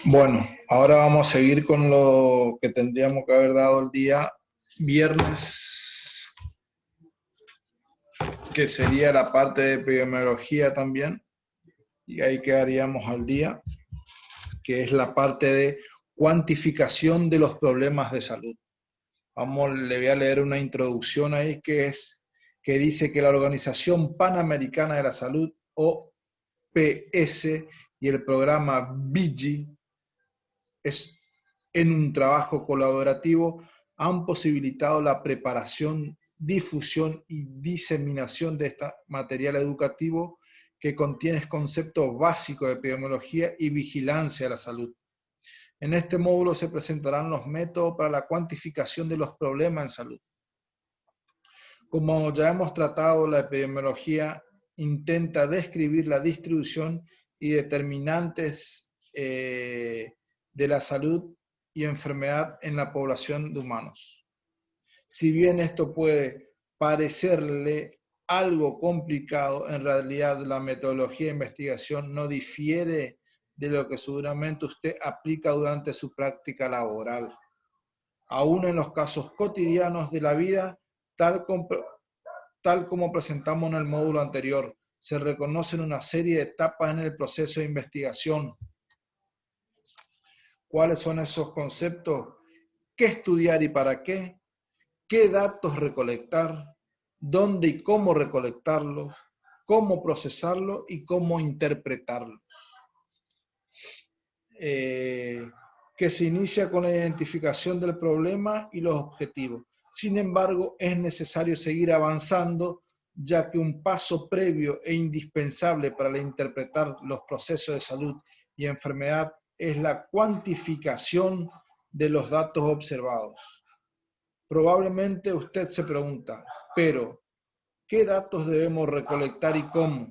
Bueno, ahora vamos a seguir con lo que tendríamos que haber dado el día viernes, que sería la parte de epidemiología también, y ahí quedaríamos al día, que es la parte de cuantificación de los problemas de salud. Le voy a leer una introducción ahí que dice que la Organización Panamericana de la Salud, OPS, y el programa BIGI en un trabajo colaborativo han posibilitado la preparación, difusión y diseminación de este material educativo que contiene conceptos básicos de epidemiología y vigilancia de la salud. En este módulo se presentarán los métodos para la cuantificación de los problemas en salud. Como ya hemos tratado, la epidemiología intenta describir la distribución y determinantes de la salud y enfermedad en la población de humanos. Si bien esto puede parecerle algo complicado, en realidad la metodología de investigación no difiere de lo que seguramente usted aplica durante su práctica laboral. Aún en los casos cotidianos de la vida, tal como presentamos en el módulo anterior, se reconocen una serie de etapas en el proceso de investigación. ¿Cuáles son esos conceptos? ¿Qué estudiar y para qué? ¿Qué datos recolectar? ¿Dónde y cómo recolectarlos? ¿Cómo procesarlos y cómo interpretarlos? Que se inicia con la identificación del problema y los objetivos. Sin embargo, es necesario seguir avanzando, ya que un paso previo e indispensable para interpretar los procesos de salud y enfermedad es la cuantificación de los datos observados. Probablemente usted se pregunta, pero ¿qué datos debemos recolectar y cómo?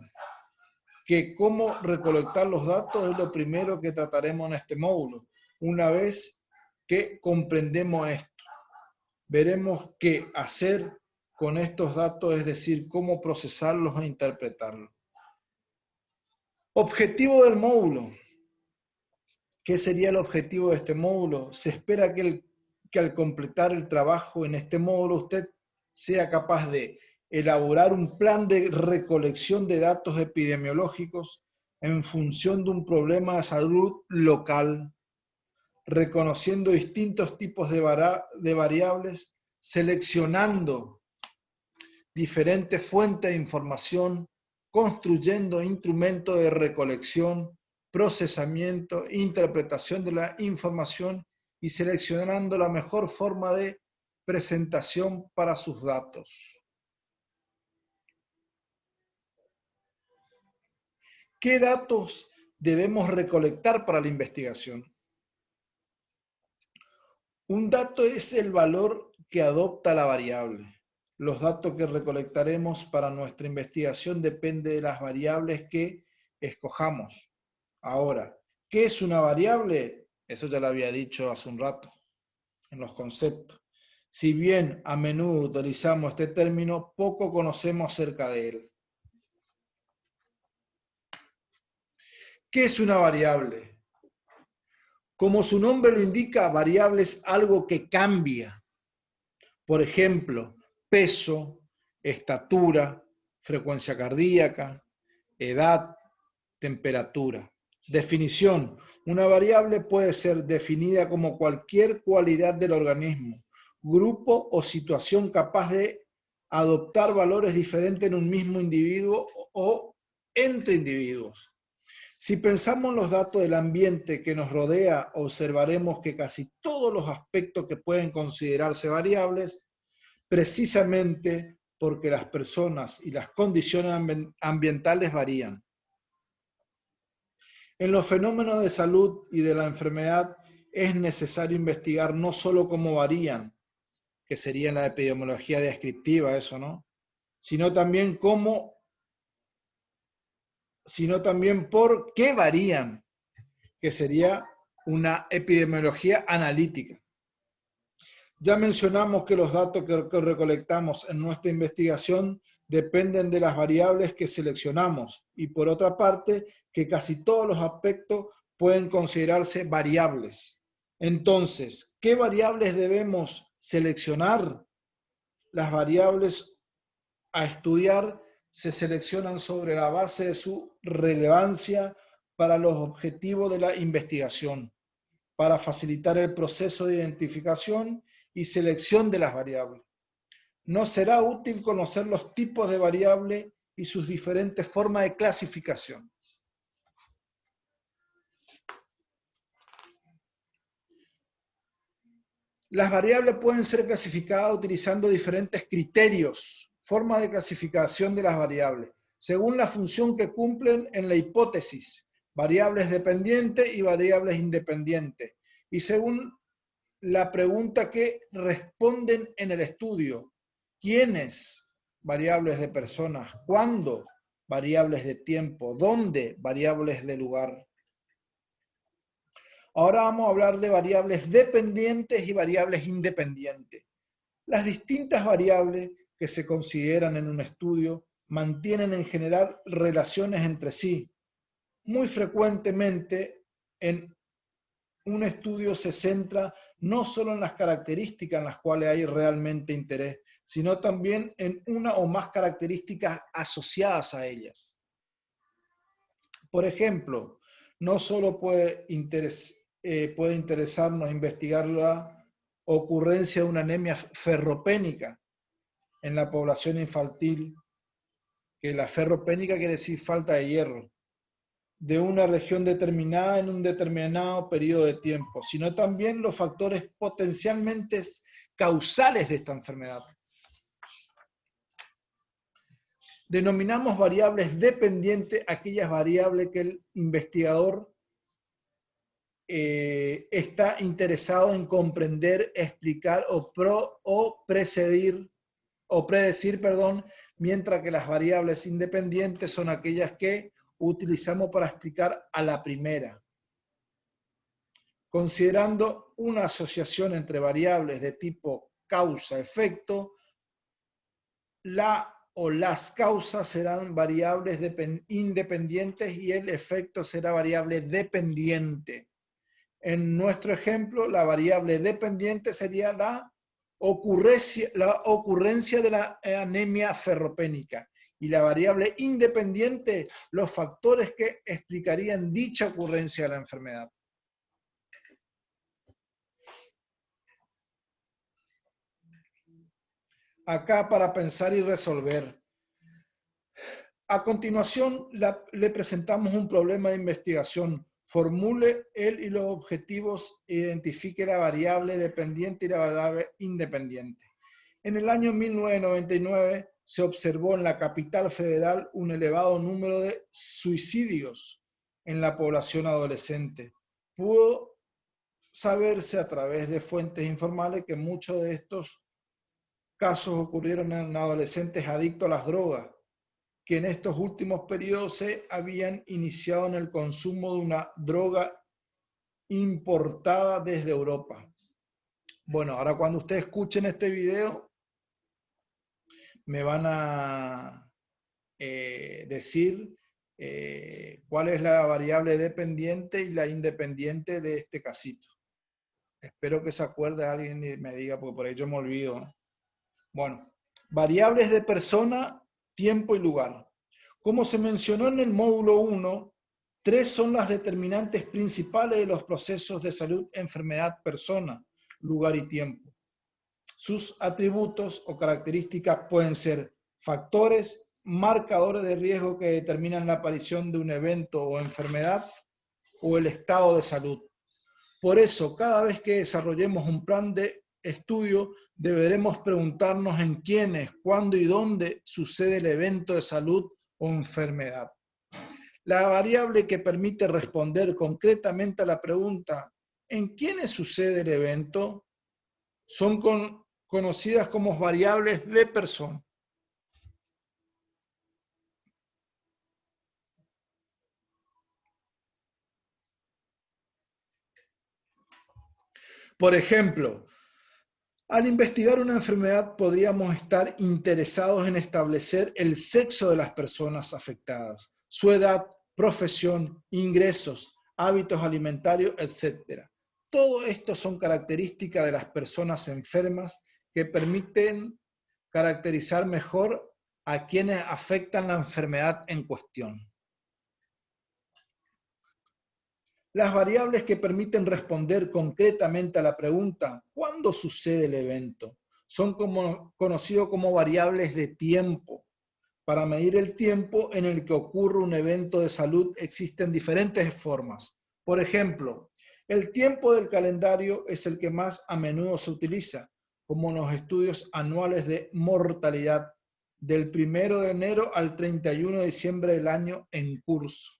Que cómo recolectar los datos es lo primero que trataremos en este módulo. Una vez que comprendemos esto, veremos qué hacer con estos datos, es decir, cómo procesarlos e interpretarlos. Objetivo del módulo. ¿Qué sería el objetivo de este módulo? Se espera que al completar el trabajo en este módulo usted sea capaz de elaborar un plan de recolección de datos epidemiológicos en función de un problema de salud local, reconociendo distintos tipos de variables, seleccionando diferentes fuentes de información, construyendo instrumentos de recolección, procesamiento, interpretación de la información y seleccionando la mejor forma de presentación para sus datos. ¿Qué datos debemos recolectar para la investigación? Un dato es el valor que adopta la variable. Los datos que recolectaremos para nuestra investigación dependen de las variables que escojamos. Ahora, ¿qué es una variable? Eso ya lo había dicho hace un rato en los conceptos. Si bien a menudo utilizamos este término, poco conocemos acerca de él. ¿Qué es una variable? Como su nombre lo indica, variable es algo que cambia. Por ejemplo, peso, estatura, frecuencia cardíaca, edad, temperatura. Definición. Una variable puede ser definida como cualquier cualidad del organismo, grupo o situación capaz de adoptar valores diferentes en un mismo individuo o entre individuos. Si pensamos en los datos del ambiente que nos rodea, observaremos que casi todos los aspectos que pueden considerarse variables, precisamente porque las personas y las condiciones ambientales varían. En los fenómenos de salud y de la enfermedad es necesario investigar no solo cómo varían, que sería la epidemiología descriptiva eso, ¿no? Sino también por qué varían, que sería una epidemiología analítica. Ya mencionamos que los datos que recolectamos en nuestra investigación dependen de las variables que seleccionamos y por otra parte, que casi todos los aspectos pueden considerarse variables. Entonces, ¿qué variables debemos seleccionar? Las variables a estudiar se seleccionan sobre la base de su relevancia para los objetivos de la investigación, para facilitar el proceso de identificación y selección de las variables. Nos será útil conocer los tipos de variables y sus diferentes formas de clasificación. Las variables pueden ser clasificadas utilizando diferentes criterios, formas de clasificación de las variables, según la función que cumplen en la hipótesis, variables dependientes y variables independientes, y según la pregunta que responden en el estudio. ¿Quiénes? Variables de personas. ¿Cuándo? Variables de tiempo. ¿Dónde? Variables de lugar. Ahora vamos a hablar de variables dependientes y variables independientes. Las distintas variables que se consideran en un estudio mantienen en general relaciones entre sí. Muy frecuentemente en un estudio se centra no solo en las características en las cuales hay realmente interés, sino también en una o más características asociadas a ellas. Por ejemplo, no solo puede interesarnos investigar la ocurrencia de una anemia ferropénica en la población infantil, que la ferropénica quiere decir falta de hierro, de una región determinada en un determinado periodo de tiempo, sino también los factores potencialmente causales de esta enfermedad. Denominamos variables dependientes aquellas variables que el investigador está interesado en comprender, explicar o predecir, mientras que las variables independientes son aquellas que utilizamos para explicar a la primera. Considerando una asociación entre variables de tipo causa-efecto, la o las causas serán variables independientes y el efecto será variable dependiente. En nuestro ejemplo, la variable dependiente sería la ocurrencia de la anemia ferropénica y la variable independiente, los factores que explicarían dicha ocurrencia de la enfermedad. Acá para pensar y resolver. A continuación, le presentamos un problema de investigación. Formule él y los objetivos, identifique la variable dependiente y la variable independiente. En el año 1999 se observó en la capital federal un elevado número de suicidios en la población adolescente. Pudo saberse a través de fuentes informales que muchos de estos casos ocurrieron en adolescentes adictos a las drogas, que en estos últimos periodos se habían iniciado en el consumo de una droga importada desde Europa. Bueno, ahora cuando ustedes escuchen este video, me van a decir cuál es la variable dependiente y la independiente de este casito. Espero que se acuerde alguien y me diga, porque por ahí yo me olvido, ¿no? Bueno, variables de persona, tiempo y lugar. Como se mencionó en el módulo 1, 3 son las determinantes principales de los procesos de salud, enfermedad, persona, lugar y tiempo. Sus atributos o características pueden ser factores, marcadores de riesgo que determinan la aparición de un evento o enfermedad o el estado de salud. Por eso, cada vez que desarrollemos un plan de estudio, deberemos preguntarnos en quiénes, cuándo y dónde sucede el evento de salud o enfermedad. La variable que permite responder concretamente a la pregunta ¿en quiénes sucede el evento? Son conocidas como variables de persona. Por ejemplo, Al investigar una enfermedad podríamos estar interesados en establecer el sexo de las personas afectadas, su edad, profesión, ingresos, hábitos alimentarios, etc. Todo esto son características de las personas enfermas que permiten caracterizar mejor a quienes afectan la enfermedad en cuestión. Las variables que permiten responder concretamente a la pregunta ¿cuándo sucede el evento? Son conocidos como variables de tiempo. Para medir el tiempo en el que ocurre un evento de salud existen diferentes formas. Por ejemplo, el tiempo del calendario es el que más a menudo se utiliza, como en los estudios anuales de mortalidad, del 1 de enero al 31 de diciembre del año en curso.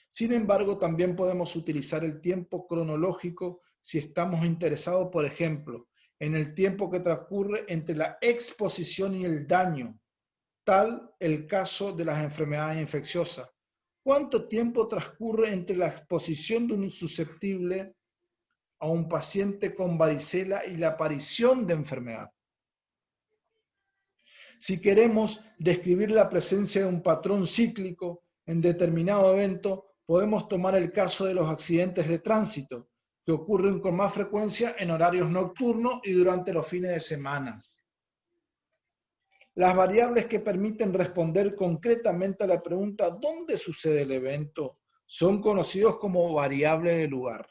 Sin embargo, también podemos utilizar el tiempo cronológico si estamos interesados, por ejemplo, en el tiempo que transcurre entre la exposición y el daño, tal el caso de las enfermedades infecciosas. ¿Cuánto tiempo transcurre entre la exposición de un susceptible a un paciente con varicela y la aparición de enfermedad? Si queremos describir la presencia de un patrón cíclico en determinado evento, podemos tomar el caso de los accidentes de tránsito, que ocurren con más frecuencia en horarios nocturnos y durante los fines de semana. Las variables que permiten responder concretamente a la pregunta ¿dónde sucede el evento? Son conocidos como variables de lugar.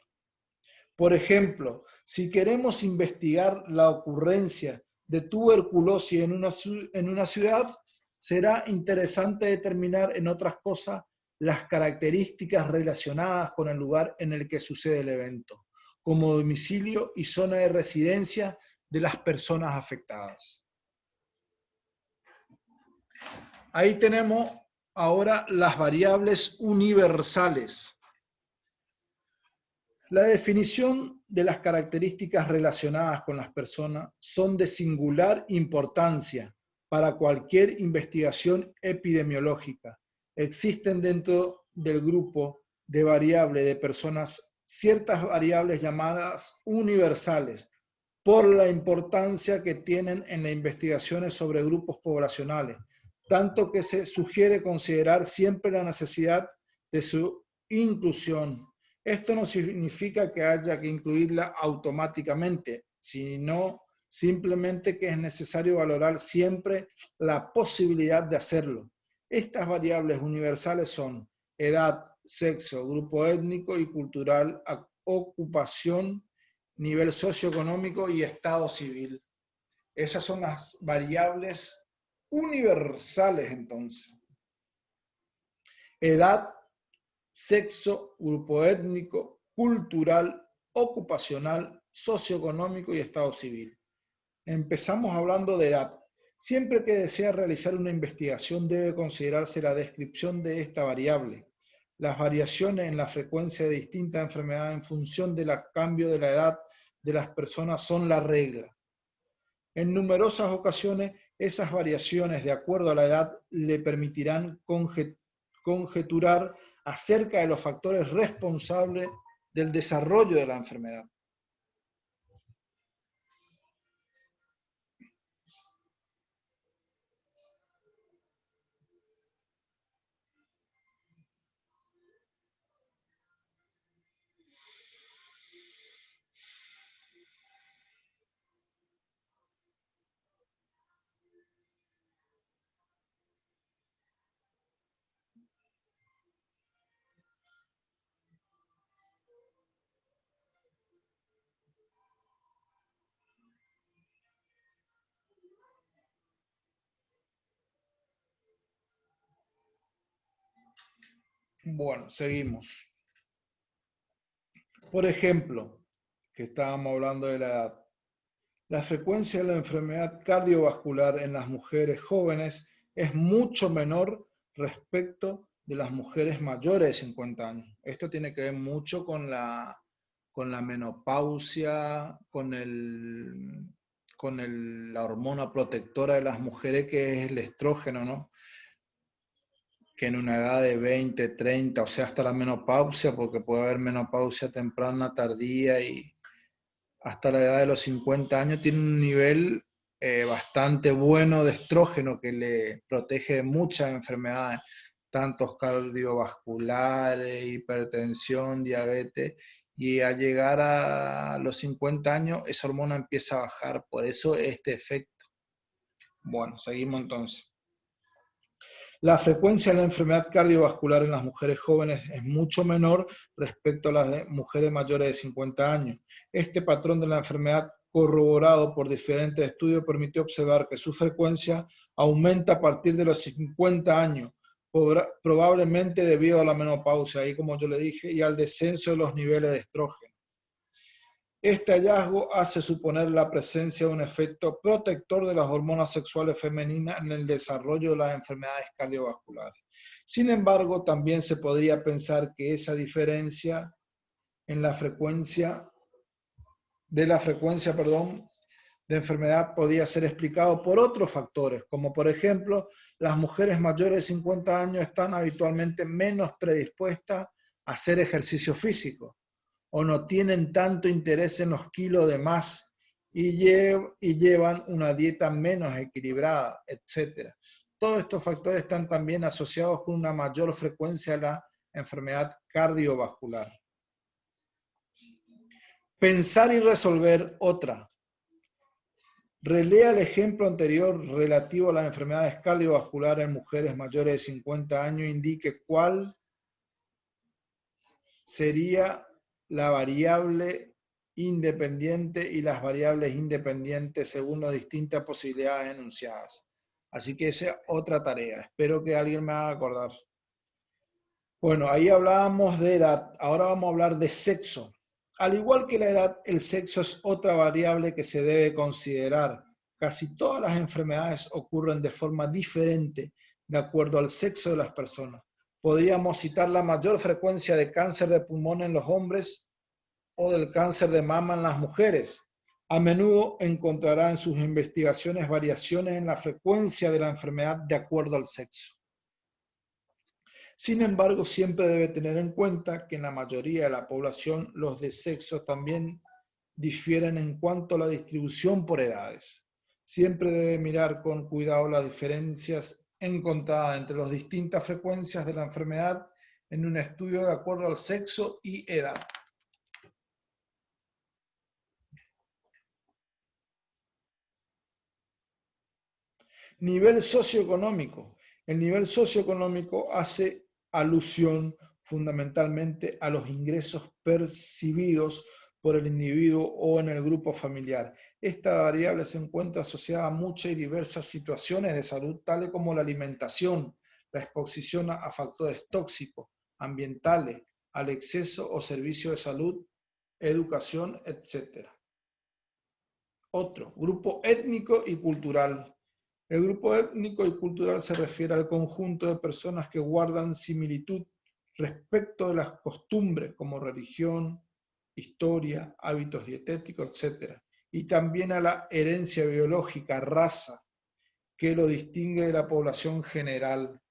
Por ejemplo, si queremos investigar la ocurrencia de tuberculosis en una ciudad, será interesante determinar, en otras cosas, las características relacionadas con el lugar en el que sucede el evento, como domicilio y zona de residencia de las personas afectadas. Ahí tenemos ahora las variables universales. La definición de las características relacionadas con las personas son de singular importancia para cualquier investigación epidemiológica. Existen dentro del grupo de variables de personas ciertas variables llamadas universales por la importancia que tienen en las investigaciones sobre grupos poblacionales, tanto que se sugiere considerar siempre la necesidad de su inclusión. Esto no significa que haya que incluirla automáticamente, sino simplemente que es necesario valorar siempre la posibilidad de hacerlo. Estas variables universales son edad, sexo, grupo étnico y cultural, ocupación, nivel socioeconómico y estado civil. Esas son las variables universales entonces. Edad, sexo, grupo étnico, cultural, ocupacional, socioeconómico y estado civil. Empezamos hablando de edad. Siempre que desea realizar una investigación debe considerarse la descripción de esta variable. Las variaciones en la frecuencia de distintas enfermedades en función del cambio de la edad de las personas son la regla. En numerosas ocasiones, esas variaciones de acuerdo a la edad le permitirán conjeturar acerca de los factores responsables del desarrollo de la enfermedad. Bueno, seguimos. Por ejemplo, que estábamos hablando de la edad, la frecuencia de la enfermedad cardiovascular en las mujeres jóvenes es mucho menor respecto de las mujeres mayores de 50 años. Esto tiene que ver mucho con la menopausia, la hormona protectora de las mujeres que es el estrógeno, ¿no? Que en una edad de 20, 30, o sea, hasta la menopausia, porque puede haber menopausia temprana, tardía, y hasta la edad de los 50 años, tiene un nivel bastante bueno de estrógeno que le protege de muchas enfermedades, tanto cardiovasculares, hipertensión, diabetes, y al llegar a los 50 años esa hormona empieza a bajar, por eso este efecto. Bueno, seguimos entonces. La frecuencia de la enfermedad cardiovascular en las mujeres jóvenes es mucho menor respecto a las de mujeres mayores de 50 años. Este patrón de la enfermedad, corroborado por diferentes estudios, permitió observar que su frecuencia aumenta a partir de los 50 años, probablemente debido a la menopausia, ahí como yo le dije, y al descenso de los niveles de estrógeno. Este hallazgo hace suponer la presencia de un efecto protector de las hormonas sexuales femeninas en el desarrollo de las enfermedades cardiovasculares. Sin embargo, también se podría pensar que esa diferencia en la frecuencia de enfermedad podía ser explicado por otros factores, como por ejemplo, las mujeres mayores de 50 años están habitualmente menos predispuestas a hacer ejercicio físico, o no tienen tanto interés en los kilos de más y llevan una dieta menos equilibrada, etc. Todos estos factores están también asociados con una mayor frecuencia de la enfermedad cardiovascular. Pensar y resolver otra. Relea el ejemplo anterior relativo a las enfermedades cardiovasculares en mujeres mayores de 50 años e indique cuál sería la variable independiente y las variables independientes según las distintas posibilidades enunciadas. Así que esa es otra tarea. Espero que alguien me haga acordar. Bueno, ahí hablábamos de edad. Ahora vamos a hablar de sexo. Al igual que la edad, el sexo es otra variable que se debe considerar. Casi todas las enfermedades ocurren de forma diferente de acuerdo al sexo de las personas. Podríamos citar la mayor frecuencia de cáncer de pulmón en los hombres o del cáncer de mama en las mujeres. A menudo encontrará en sus investigaciones variaciones en la frecuencia de la enfermedad de acuerdo al sexo. Sin embargo, siempre debe tener en cuenta que en la mayoría de la población los de sexo también difieren en cuanto a la distribución por edades. Siempre debe mirar con cuidado las diferencias encontradas entre las distintas frecuencias de la enfermedad en un estudio de acuerdo al sexo y edad. Nivel socioeconómico. El nivel socioeconómico hace alusión fundamentalmente a los ingresos percibidos por el individuo o en el grupo familiar. Esta variable se encuentra asociada a muchas y diversas situaciones de salud, tales como la alimentación, la exposición a factores tóxicos, ambientales, al exceso o servicio de salud, educación, etc. Otro, grupo étnico y cultural. El grupo étnico y cultural se refiere al conjunto de personas que guardan similitud respecto de las costumbres como religión, historia, hábitos dietéticos, etc. Y también a la herencia biológica, raza, que lo distingue de la población general.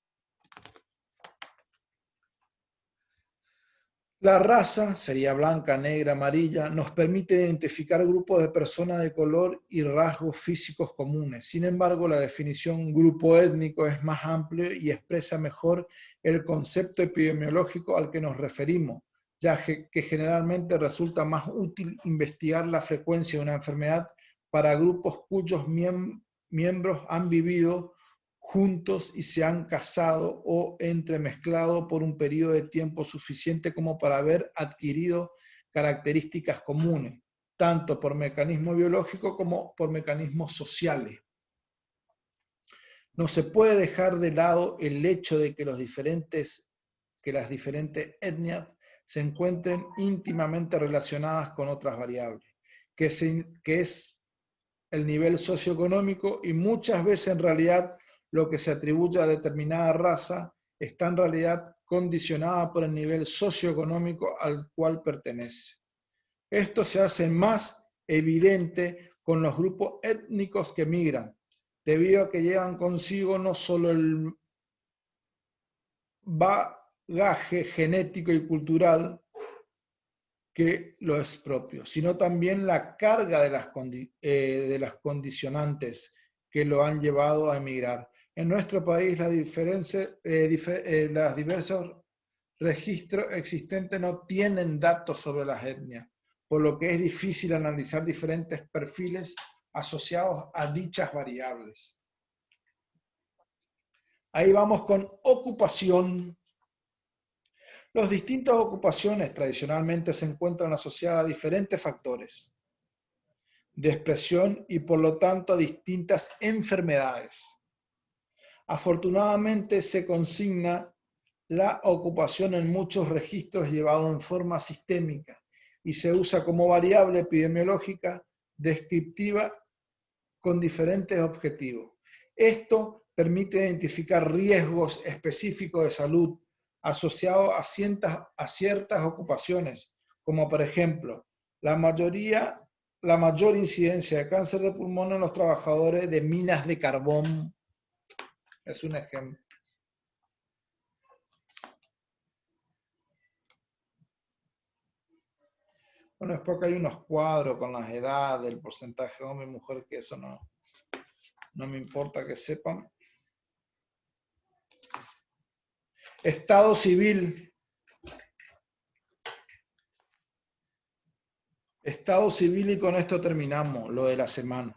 La raza, sería blanca, negra, amarilla, nos permite identificar grupos de personas de color y rasgos físicos comunes. Sin embargo, la definición grupo étnico es más amplio y expresa mejor el concepto epidemiológico al que nos referimos, ya que generalmente resulta más útil investigar la frecuencia de una enfermedad para grupos cuyos miembros han vivido juntos y se han casado o entremezclado por un periodo de tiempo suficiente como para haber adquirido características comunes, tanto por mecanismos biológicos como por mecanismos sociales. No se puede dejar de lado el hecho de que las diferentes etnias se encuentren íntimamente relacionadas con otras variables, que es el nivel socioeconómico, y muchas veces en realidad lo que se atribuye a determinada raza está en realidad condicionada por el nivel socioeconómico al cual pertenece. Esto se hace más evidente con los grupos étnicos que migran, debido a que llevan consigo no solo el bagaje genético y cultural que lo es propio, sino también la carga de las condicionantes que lo han llevado a emigrar. En nuestro país las diversos registros existentes no tienen datos sobre las etnias, por lo que es difícil analizar diferentes perfiles asociados a dichas variables. Ahí vamos con ocupación. Las distintas ocupaciones tradicionalmente se encuentran asociadas a diferentes factores de expresión y por lo tanto a distintas enfermedades. Afortunadamente se consigna la ocupación en muchos registros llevado en forma sistémica y se usa como variable epidemiológica descriptiva con diferentes objetivos. Esto permite identificar riesgos específicos de salud asociados a ciertas ocupaciones, como por ejemplo la mayor incidencia de cáncer de pulmón en los trabajadores de minas de carbón. Es un ejemplo. Bueno, es porque hay unos cuadros con las edades, el porcentaje de hombre y mujer, que eso no me importa que sepan. Estado civil. Estado civil, y con esto terminamos lo de la semana.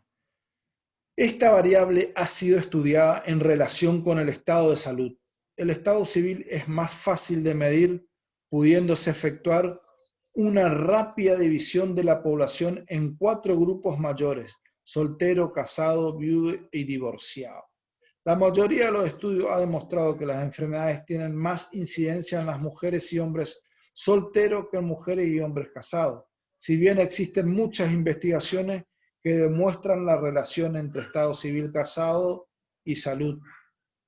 Esta variable ha sido estudiada en relación con el estado de salud. El estado civil es más fácil de medir, pudiéndose efectuar una rápida división de la población en 4 grupos mayores: soltero, casado, viudo y divorciado. La mayoría de los estudios ha demostrado que las enfermedades tienen más incidencia en las mujeres y hombres solteros que en mujeres y hombres casados. Si bien existen muchas investigaciones que demuestran la relación entre estado civil, casado y salud,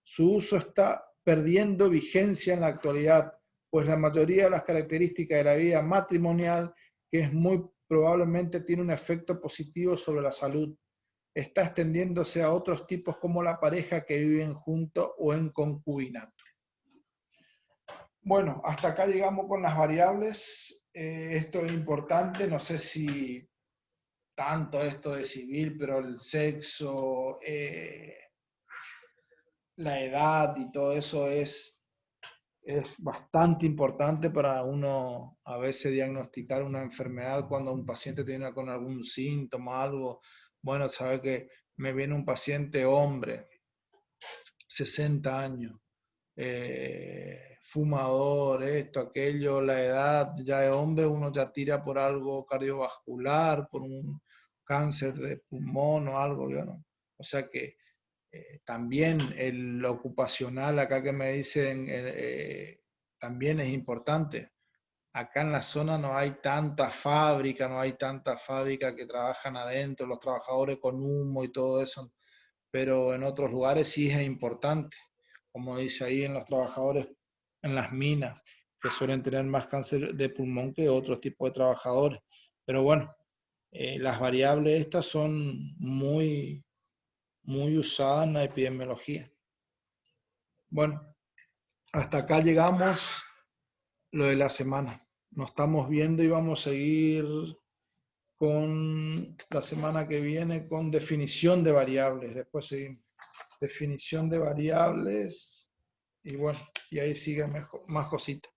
su uso está perdiendo vigencia en la actualidad, pues la mayoría de las características de la vida matrimonial, que es muy probablemente tiene un efecto positivo sobre la salud, está extendiéndose a otros tipos como la pareja que viven juntos o en concubinato. Bueno, hasta acá llegamos con las variables. Esto es importante, no sé si tanto esto de civil, pero el sexo, la edad y todo eso es bastante importante para uno a veces diagnosticar una enfermedad cuando un paciente tiene con algún síntoma, algo. Bueno, sabe que me viene un paciente hombre, 60 años, fumador, esto, aquello, la edad ya de hombre, uno ya tira por algo cardiovascular, por un cáncer de pulmón o algo, ¿no? O sea que también el ocupacional, acá que me dicen, también es importante. Acá en la zona no hay tanta fábrica, que trabajan adentro, los trabajadores con humo y todo eso, pero en otros lugares sí es importante, como dice ahí en los trabajadores en las minas, que suelen tener más cáncer de pulmón que otros tipos de trabajadores. Pero bueno, las variables estas son muy usadas en la epidemiología. Bueno, hasta acá llegamos lo de la semana. Nos estamos viendo y vamos a seguir con la semana que viene con definición de variables. Después seguimos. Definición de variables y bueno, y ahí siguen más cositas.